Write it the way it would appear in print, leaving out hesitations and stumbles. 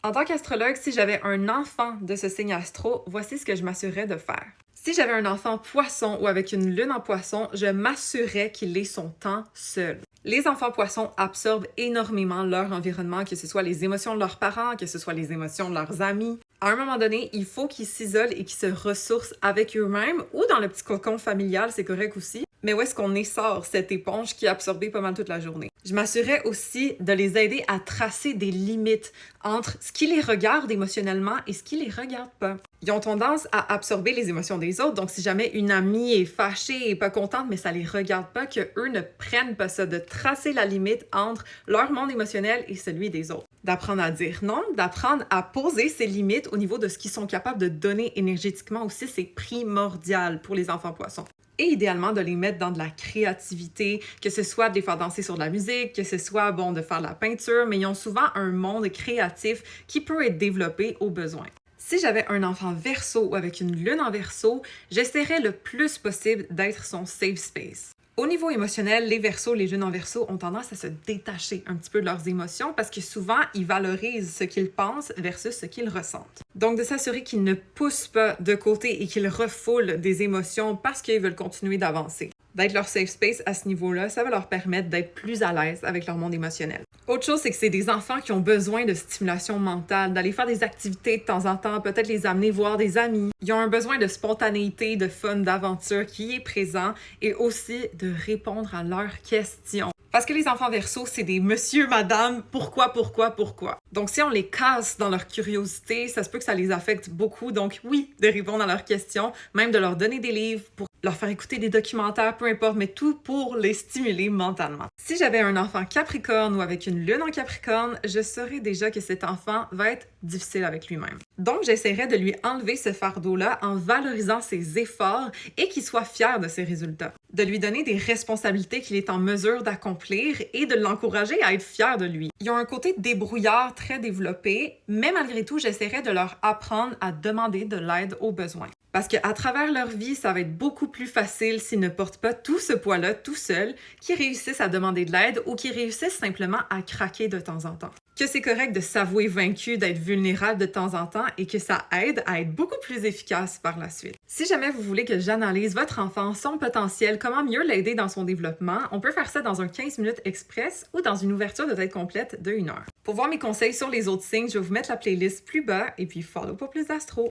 En tant qu'astrologue, si j'avais un enfant de ce signe astro, voici ce que je m'assurerais de faire. Si j'avais un enfant poisson ou avec une lune en poisson, je m'assurerais qu'il ait son temps seul. Les enfants poissons absorbent énormément leur environnement, que ce soit les émotions de leurs parents, que ce soit les émotions de leurs amis. À un moment donné, il faut qu'ils s'isolent et qu'ils se ressourcent avec eux-mêmes ou dans le petit cocon familial, c'est correct aussi. Mais où est-ce qu'on essore cette éponge qui a absorbé pas mal toute la journée? Je m'assurais aussi de les aider à tracer des limites entre ce qui les regarde émotionnellement et ce qui les regarde pas. Ils ont tendance à absorber les émotions des autres, donc si jamais une amie est fâchée et pas contente, mais ça les regarde pas, qu'eux ne prennent pas ça, de tracer la limite entre leur monde émotionnel et celui des autres. D'apprendre à dire non, d'apprendre à poser ses limites au niveau de ce qu'ils sont capables de donner énergétiquement aussi, c'est primordial pour les enfants poissons. Et idéalement, de les mettre dans de la créativité, que ce soit de les faire danser sur de la musique, que ce soit, de faire de la peinture, mais ils ont souvent un monde créatif qui peut être développé au besoin. Si j'avais un enfant Verseau ou avec une lune en Verseau, j'essaierais le plus possible d'être son safe space. Au niveau émotionnel, les Verseaux, les lunes en Verseau ont tendance à se détacher un petit peu de leurs émotions parce que souvent, ils valorisent ce qu'ils pensent versus ce qu'ils ressentent. Donc, de s'assurer qu'ils ne poussent pas de côté et qu'ils refoulent des émotions parce qu'ils veulent continuer d'avancer. D'être leur safe space à ce niveau-là, ça va leur permettre d'être plus à l'aise avec leur monde émotionnel. Autre chose, c'est que c'est des enfants qui ont besoin de stimulation mentale, d'aller faire des activités de temps en temps, peut-être les amener voir des amis. Ils ont un besoin de spontanéité, de fun, d'aventure qui est présent et aussi de répondre à leurs questions. Parce que les enfants Verseau, c'est des monsieur, madame, pourquoi? Donc, si on les casse dans leur curiosité, ça se peut que ça les affecte beaucoup. Donc, oui, de répondre à leurs questions, même de leur donner des livres pour leur faire écouter des documentaires, peu importe, mais tout pour les stimuler mentalement. Si j'avais un enfant Capricorne ou avec une lune en Capricorne, je saurais déjà que cet enfant va être difficile avec lui-même. Donc, j'essaierais de lui enlever ce fardeau-là en valorisant ses efforts et qu'il soit fier de ses résultats. De lui donner des responsabilités qu'il est en mesure d'accomplir et de l'encourager à être fier de lui. Ils ont un côté débrouillard très développé, mais malgré tout, j'essaierais de leur apprendre à demander de l'aide aux besoins. Parce qu'à travers leur vie, ça va être beaucoup plus facile s'ils ne portent pas tout ce poids-là tout seuls, qu'ils réussissent à demander de l'aide ou qu'ils réussissent simplement à craquer de temps en temps. Que c'est correct de s'avouer vaincu, d'être vulnérable de temps en temps et que ça aide à être beaucoup plus efficace par la suite. Si jamais vous voulez que j'analyse votre enfant, son potentiel, comment mieux l'aider dans son développement, on peut faire ça dans un 15 minutes express ou dans une ouverture de tête complète de 1 heure. Pour voir mes conseils sur les autres signes, je vais vous mettre la playlist plus bas et puis follow pour plus d'astro.